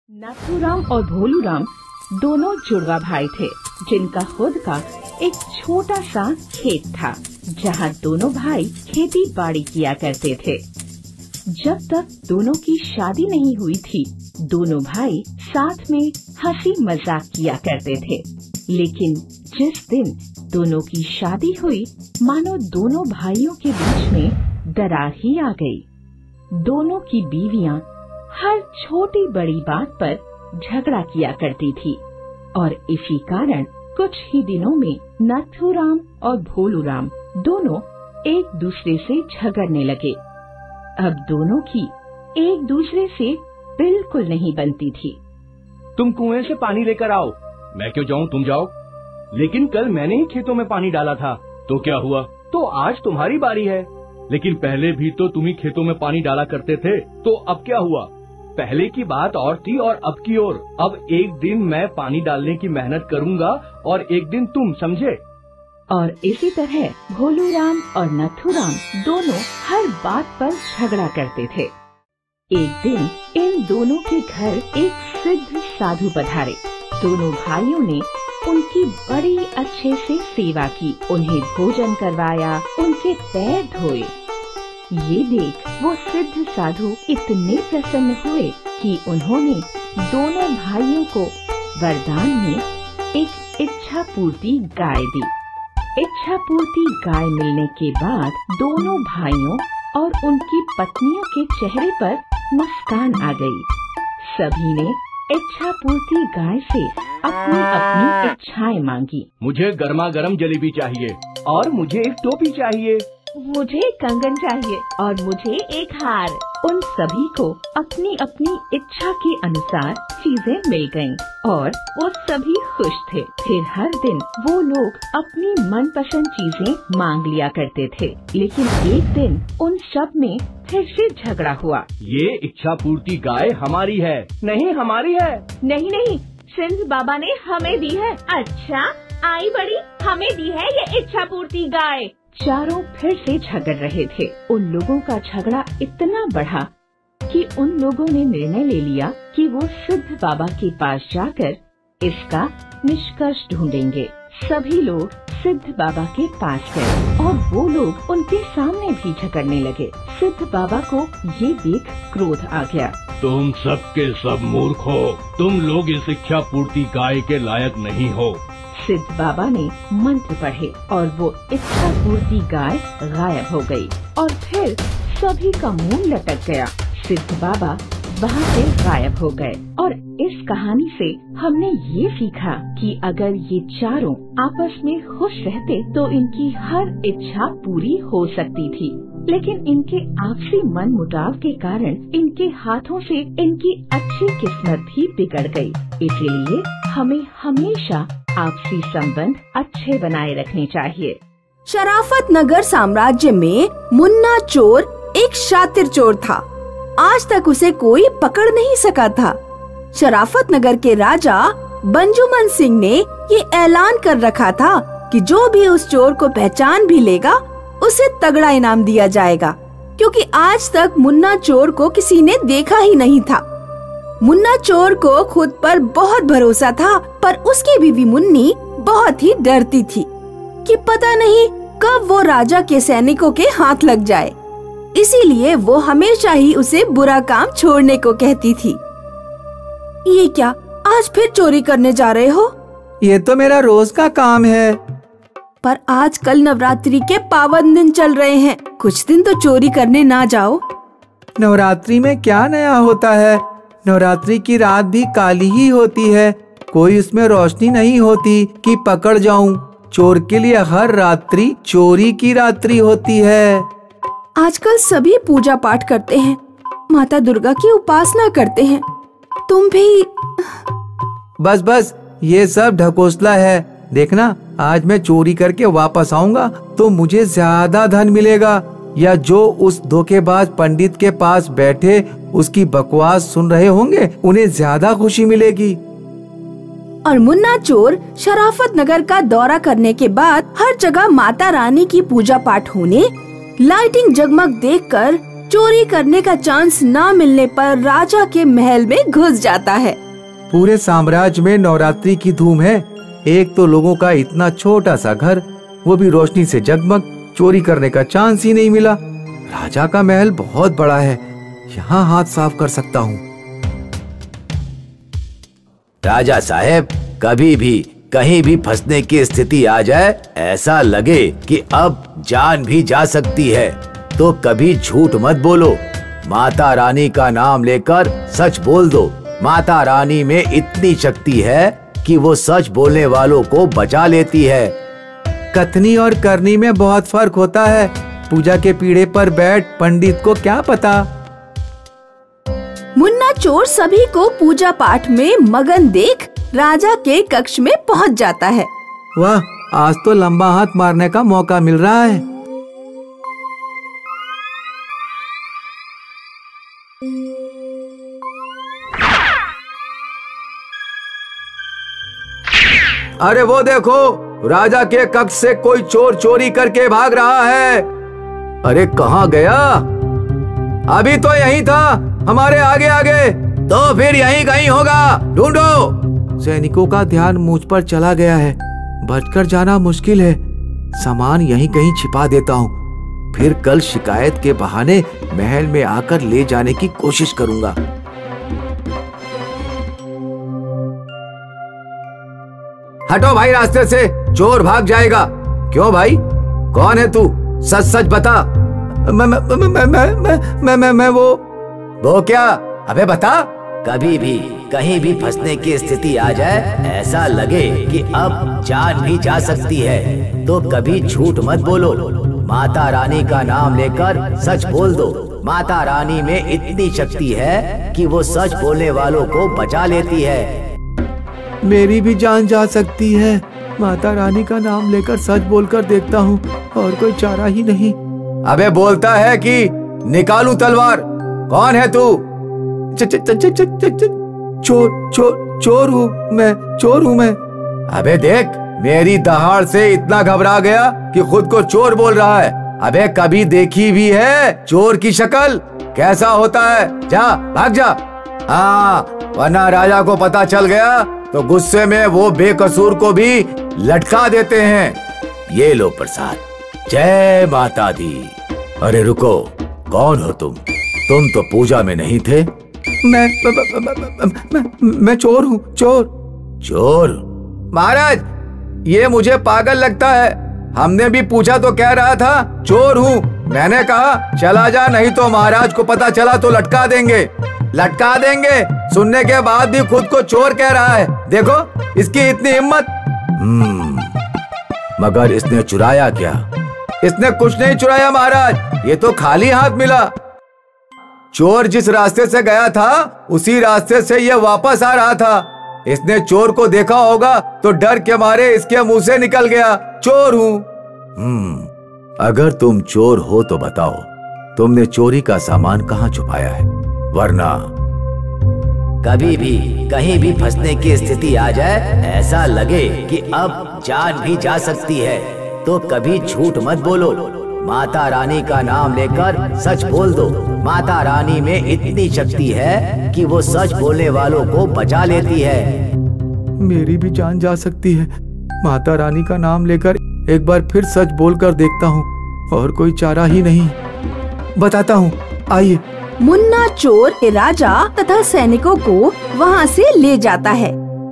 नाथूराम और भोलूराम दोनों जुड़वा भाई थे, जिनका खुद का एक छोटा सा खेत था, जहाँ दोनों भाई खेती बाड़ी किया करते थे। जब तक दोनों की शादी नहीं हुई थी, दोनों भाई साथ में हंसी मजाक किया करते थे। लेकिन जिस दिन दोनों की शादी हुई, मानो दोनों भाइयों के बीच में दरार ही आ गई। दोनों की बीवियां हर छोटी बड़ी बात पर झगड़ा किया करती थी और इसी कारण कुछ ही दिनों में नाथूराम और भोलूराम दोनों एक दूसरे से झगड़ने लगे। अब दोनों की एक दूसरे से बिल्कुल नहीं बनती थी। तुम कुएं से पानी लेकर आओ। मैं क्यों जाऊं, तुम जाओ। लेकिन कल मैंने ही खेतों में पानी डाला था, तो क्या हुआ? तो आज तुम्हारी बारी है। लेकिन पहले भी तो तुम ही खेतों में पानी डाला करते थे, तो अब क्या हुआ? पहले की बात और थी और अब की और। अब एक दिन मैं पानी डालने की मेहनत करूंगा और एक दिन तुम, समझे? और इसी तरह भोलूराम और नाथूराम दोनों हर बात पर झगड़ा करते थे। एक दिन इन दोनों के घर एक सिद्ध साधु पधारे। दोनों भाइयों ने उनकी बड़ी अच्छे से सेवा की, उन्हें भोजन करवाया, उनके पैर धोए। ये देख वो सिद्ध साधु इतने प्रसन्न हुए कि उन्होंने दोनों भाइयों को वरदान में एक इच्छा पूर्ति गाय दी। इच्छा पूर्ति गाय मिलने के बाद दोनों भाइयों और उनकी पत्नियों के चेहरे पर मुस्कान आ गई। सभी ने इच्छा पूर्ति गाय से अपनी अपनी इच्छाएं मांगी। मुझे गर्मा गर्म जलेबी चाहिए और मुझे एक टोपी चाहिए। मुझे कंगन चाहिए और मुझे एक हार। उन सभी को अपनी अपनी इच्छा के अनुसार चीजें मिल गयीं और वो सभी खुश थे। फिर हर दिन वो लोग अपनी मनपसंद चीजें मांग लिया करते थे। लेकिन एक दिन उन सब में फिर से झगड़ा हुआ। ये इच्छा पूर्ति गाय हमारी है। नहीं, हमारी है। नहीं नहीं, सिंध बाबा ने हमें दी है। अच्छा, आई बड़ी, हमें दी है ये इच्छा पूर्ति गाय। चारों फिर से झगड़ रहे थे। उन लोगों का झगड़ा इतना बढ़ा कि उन लोगों ने निर्णय ले लिया कि वो सिद्ध बाबा के पास जाकर इसका निष्कर्ष ढूंढेंगे। सभी लोग सिद्ध बाबा के पास गए और वो लोग उनके सामने भी झगड़ने लगे। सिद्ध बाबा को ये देख क्रोध आ गया। तुम सब के सब मूर्ख हो। तुम लोग इस इच्छा पूर्ति गाय के लायक नहीं हो। सिद्ध बाबा ने मंत्र पढ़े और वो इच्छा पूर्ति गाय गायब हो गई और फिर सभी का मुंह लटक गया। सिद्ध बाबा वहाँ से गायब हो गए। और इस कहानी से हमने ये सीखा कि अगर ये चारों आपस में खुश रहते तो इनकी हर इच्छा पूरी हो सकती थी। लेकिन इनके आपसी मन मुटाव के कारण इनके हाथों से इनकी अच्छी किस्मत भी बिगड़ गई। इसीलिए हमें हमेशा आपसी संबंध अच्छे बनाए रखने चाहिए। शराफत नगर साम्राज्य में मुन्ना चोर एक शातिर चोर था। आज तक उसे कोई पकड़ नहीं सका था। शराफत नगर के राजा बंजुमन सिंह ने ये ऐलान कर रखा था कि जो भी उस चोर को पहचान भी लेगा उसे तगड़ा इनाम दिया जाएगा, क्योंकि आज तक मुन्ना चोर को किसी ने देखा ही नहीं था। मुन्ना चोर को खुद पर बहुत भरोसा था, पर उसकी बीवी मुन्नी बहुत ही डरती थी कि पता नहीं कब वो राजा के सैनिकों के हाथ लग जाए। इसीलिए वो हमेशा ही उसे बुरा काम छोड़ने को कहती थी। ये क्या, आज फिर चोरी करने जा रहे हो? ये तो मेरा रोज का काम है। पर आज कल नवरात्रि के पावन दिन चल रहे हैं, कुछ दिन तो चोरी करने ना जाओ। नवरात्रि में क्या नया होता है? नवरात्रि की रात भी काली ही होती है। कोई उसमें रोशनी नहीं होती कि पकड़ जाऊं। चोर के लिए हर रात्रि चोरी की रात्रि होती है। आजकल सभी पूजा पाठ करते हैं, माता दुर्गा की उपासना करते हैं। तुम भी? बस बस, ये सब ढकोसला है। देखना, आज मैं चोरी करके वापस आऊंगा तो मुझे ज्यादा धन मिलेगा, या जो उस धोखेबाज पंडित के पास बैठे उसकी बकवास सुन रहे होंगे उन्हें ज्यादा खुशी मिलेगी। और मुन्ना चोर शराफत नगर का दौरा करने के बाद हर जगह माता रानी की पूजा पाठ होने, लाइटिंग जगमग देखकर चोरी करने का चांस ना मिलने पर राजा के महल में घुस जाता है। पूरे साम्राज्य में नवरात्रि की धूम है। एक तो लोगों का इतना छोटा सा घर, वो भी रोशनी से जगमग, चोरी करने का चांस ही नहीं मिला। राजा का महल बहुत बड़ा है, यहाँ हाथ साफ कर सकता हूँ। राजा साहब, कभी भी कहीं भी फंसने की स्थिति आ जाए, ऐसा लगे कि अब जान भी जा सकती है, तो कभी झूठ मत बोलो। माता रानी का नाम लेकर सच बोल दो। माता रानी में इतनी शक्ति है कि वो सच बोलने वालों को बचा लेती है। कथनी और करनी में बहुत फर्क होता है। पूजा के पीढ़े पर बैठ पंडित को क्या पता। मुन्ना चोर सभी को पूजा पाठ में मगन देख राजा के कक्ष में पहुंच जाता है। वाह, आज तो लंबा हाथ मारने का मौका मिल रहा है। अरे वो देखो, राजा के कक्ष से कोई चोर चोरी करके भाग रहा है। अरे कहाँ गया? अभी तो यहीं था, हमारे आगे आगे। तो फिर यहीं कहीं होगा, ढूंढो। सैनिकों का ध्यान मुझ पर चला गया है, बचकर जाना मुश्किल है। सामान यहीं कहीं छिपा देता हूँ, फिर कल शिकायत के बहाने महल में आकर ले जाने की कोशिश करूंगा। हटो भाई रास्ते से, चोर भाग जाएगा। क्यों भाई, कौन है तू? सच सच बता। मैं वो क्या? अबे बता। कभी भी कहीं भी फंसने की स्थिति आ जाए, ऐसा लगे कि अब जान भी जा सकती है, तो कभी झूठ मत बोलो। माता रानी का नाम लेकर सच बोल दो। माता रानी में इतनी शक्ति है कि वो सच बोलने वालों को बचा लेती है। मेरी भी जान जा सकती है। माता रानी का नाम लेकर सच बोलकर देखता हूँ, और कोई चारा ही नहीं। अबे बोलता है कि निकालूं तलवार। कौन है तू? चोर हूँ मैं। अबे देख, मेरी दहाड़ से इतना घबरा गया कि खुद को चोर बोल रहा है। अबे कभी देखी भी है चोर की शक्ल? कैसा होता है? जा भाग जा। हाँ, वरना राजा को पता चल गया तो गुस्से में वो बेकसूर को भी लटका देते हैं। ये लो प्रसाद। जय माता दी। अरे रुको, कौन हो तुम? तुम तो पूजा में नहीं थे। मैं चोर हूँ, चोर। महाराज, ये मुझे पागल लगता है। हमने भी पूछा तो कह रहा था चोर हूँ। मैंने कहा चला जा, नहीं तो महाराज को पता चला तो लटका देंगे। सुनने के बाद भी खुद को चोर कह रहा है। देखो इसकी इतनी हिम्मत। मगर इसने चुराया क्या? इसने कुछ नहीं चुराया महाराज, ये तो खाली हाथ मिला। चोर जिस रास्ते से गया था, उसी रास्ते से ये वापस आ रहा था। इसने चोर को देखा होगा तो डर के मारे इसके मुंह से निकल गया, चोर हूँ। अगर तुम चोर हो तो बताओ, तुमने चोरी का सामान कहाँ छुपाया है? वरना कभी भी कहीं भी फंसने की स्थिति आ जाए, ऐसा लगे कि अब जान भी जा सकती है, तो कभी झूठ मत बोलो। माता रानी का नाम लेकर सच बोल दो। माता रानी में इतनी शक्ति है कि वो सच बोलने वालों को बचा लेती है। मेरी भी जान जा सकती है। माता रानी का नाम लेकर एक बार फिर सच बोलकर देखता हूँ, और कोई चारा ही नहीं। बताता हूँ, आइए। मुन्ना चोर के राजा तथा सैनिकों को वहाँ से ले जाता है,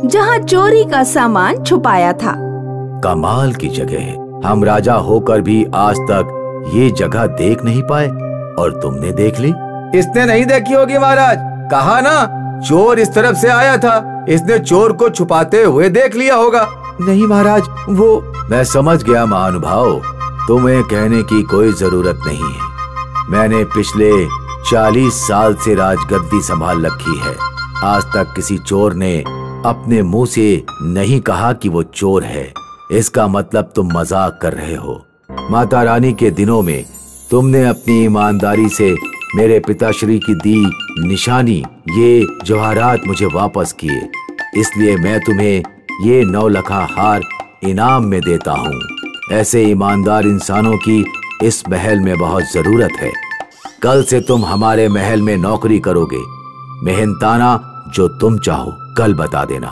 जहाँ चोरी का सामान छुपाया था। कमाल की जगह है। हम राजा होकर भी आज तक ये जगह देख नहीं पाए, और तुमने देख ली। इसने नहीं देखी होगी महाराज। कहा ना, चोर इस तरफ से आया था, इसने चोर को छुपाते हुए देख लिया होगा। नहीं महाराज, वो। मैं समझ गया महानुभाव, तुम्हें कहने की कोई जरूरत नहीं है। मैंने पिछले 40 साल से राजगद्दी संभाल रखी है। आज तक किसी चोर ने अपने मुंह से नहीं कहा कि वो चोर है। इसका मतलब तुम मजाक कर रहे हो। माता रानी के दिनों में तुमने अपनी ईमानदारी से मेरे पिताश्री की दी निशानी, ये जवाहरात मुझे वापस किए। इसलिए मैं तुम्हें ये 9 लखा हार इनाम में देता हूँ। ऐसे ईमानदार इंसानों की इस महल में बहुत जरूरत है। कल से तुम हमारे महल में नौकरी करोगे। मेहनताना जो तुम चाहो कल बता देना।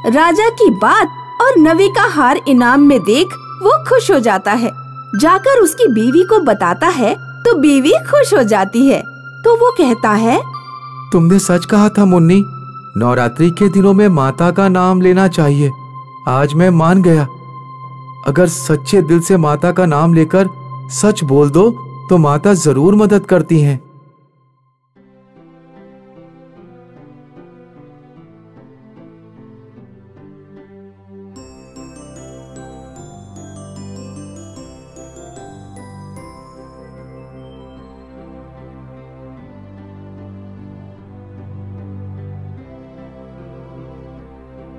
राजा की बात और नवी का हार इनाम में देख वो खुश हो जाता है। जाकर उसकी बीवी को बताता है तो बीवी खुश हो जाती है। तो वो कहता है, तुमने सच कहा था मुन्नी, नवरात्रि के दिनों में माता का नाम लेना चाहिए। आज मैं मान गया। अगर सच्चे दिल से माता का नाम लेकर सच बोल दो तो माता जरूर मदद करती हैं।